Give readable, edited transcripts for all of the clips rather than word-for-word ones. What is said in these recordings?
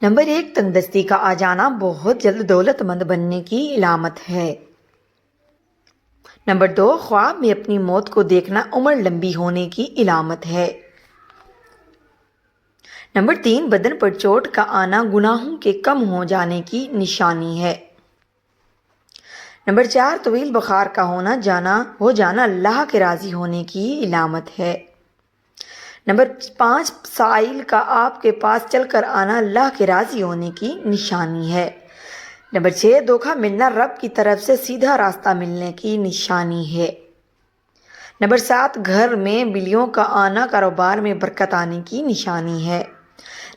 Number 1، تنگ دستی کا آ جانا بہت جلد دولت مند بننے کی علامت ہے۔ نمبر 2، خواب میں اپنی موت کو دیکھنا عمر لمبی ہونے کی علامت ہے۔ نمبر 3، بدن پر چوٹ کا آنا گناہوں کے کم ہو جانے کی نشانی ہے۔ نمبر 4، طویل بخار کا ہو جانا اللہ کے راضی ہونے کی علامت ہے۔ نمبر 5، سائل کا آپ کے پاس چل کر آنا اللہ کے راضی ہونے کی نشانی ہے۔ نمبر 6، دھوکہ ملنا رب کی طرف سے سیدھا راستہ ملنے کی نشانی ہے۔ نمبر 7، گھر میں بلیوں کا آنا کاروبار میں برکت آنے کی نشانی ہے۔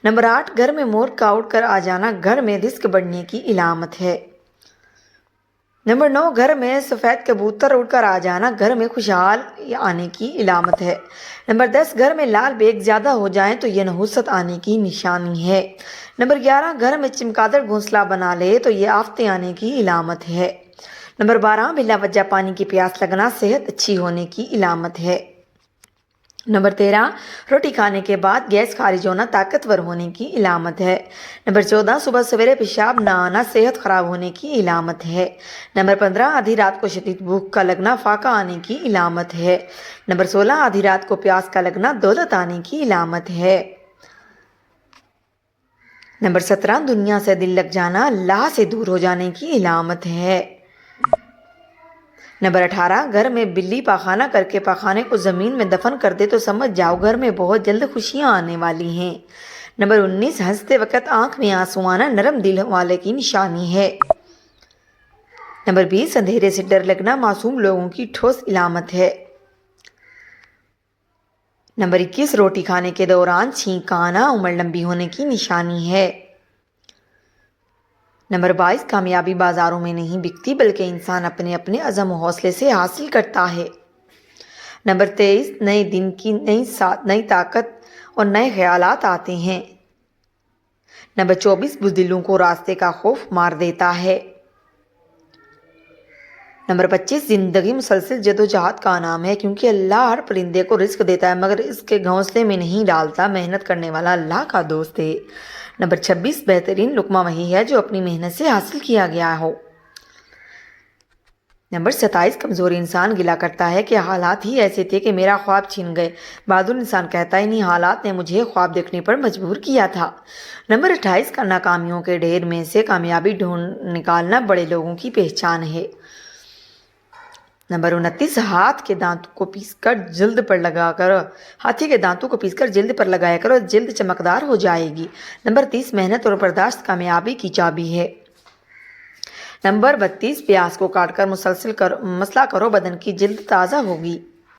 نمبر 8، گھر میں مور کا اڑ کر آ جانا گھر میں رزق بڑھنے کی علامت ہے۔ نمبر 9، گھر میں سفید کبوتر اڑ کر آ جانا گھر میں خوشحال آنے کی علامت ہے۔ نمبر 10، گھر میں لال بیگ زیادہ ہو جائیں تو یہ نحوست آنے کی نشانی ہے۔ نمبر 11، گھر میں چمگادڑ گھونسلہ بنا لے تو یہ آفتیں آنے کی علامت ہے۔ نمبر 12، بلا وجہ پانی کی پیاس لگنا صحت اچھی ہونے کی علامت ہے۔ نمبر 13، روٹی کھانے کے بعد گیس خارج ہونا طاقتور ہونے کی علامت ہے۔ نمبر 14، صبح سویرے پیشاب نہ آنا صحت خراب ہونے کی علامت ہے۔ نمبر 15، آدھی رات کو شدید بھوک کا لگنا فاقہ آنے کی علامت ہے۔ نمبر 16، آدھی رات کو پیاس کا لگنا دولت آنے کی علامت ہے۔ نمبر 17، دنیا سے دل لگ جانا اللہ سے دور ہو جانے کی علامت ہے۔ نمبر 18، گھر میں بلی پاخانہ کر کے پاخانے کو زمین میں دفن کر دے تو سمجھ جاؤ گھر میں بہت جلد خوشیاں آنے والی ہیں۔ نمبر 19، ہنستے وقت آنکھ میں آنسو آنا نرم دل والے کی نشانی ہے۔ نمبر 20، اندھیرے سے ڈر لگنا معصوم لوگوں کی ٹھوس علامت ہے۔ نمبر 21، روٹی کھانے کے دوران چھینک آنا عمر لمبی ہونے کی نشانی ہے۔ نمبر 22، کامیابی بازاروں میں نہیں بکتی بلکہ انسان اپنے اپنے عزم و حوصلے سے حاصل کرتا ہے۔ نمبر 23، نئے دن کی نئی طاقت اور نئے خیالات آتے ہیں۔ نمبر 24، بزدلوں کو راستے کا خوف مار دیتا ہے۔ نمبر 25، زندگی مسلسل جدوجہد کا نام ہے کیونکہ اللہ ہر پرندے کو رزق دیتا ہے مگر اس کے گھونسلے میں نہیں ڈالتا، محنت کرنے والا اللہ کا دوست ہے۔ نمبر 26، بہترین لقمہ وہی ہے جو اپنی محنت سے حاصل کیا گیا ہو۔ نمبر 27، کمزور انسان گلہ کرتا ہے کہ حالات ہی ایسے تھے کہ میرا خواب چھین گئے، بہادر انسان کہتا ہے نہیں، حالات نے مجھے خواب دیکھنے پر مجبور کیا تھا۔ نمبر 28، ناکامیوں کے ڈھیر میں سے کامیابی ڈھونڈ نکالنا بڑے لوگوں کی پہچان ہے۔ نمبر 29، ہاتھی کے دانتوں کو پیس کر جلد پر لگایا کرو، جلد چمکدار ہو جائے گی۔ نمبر 30، محنت اور برداشت کامیابی کی چابی ہے۔ نمبر 32، پیاز کو کاٹ کر مسلح کرو، بدن کی جلد تازہ ہوگی۔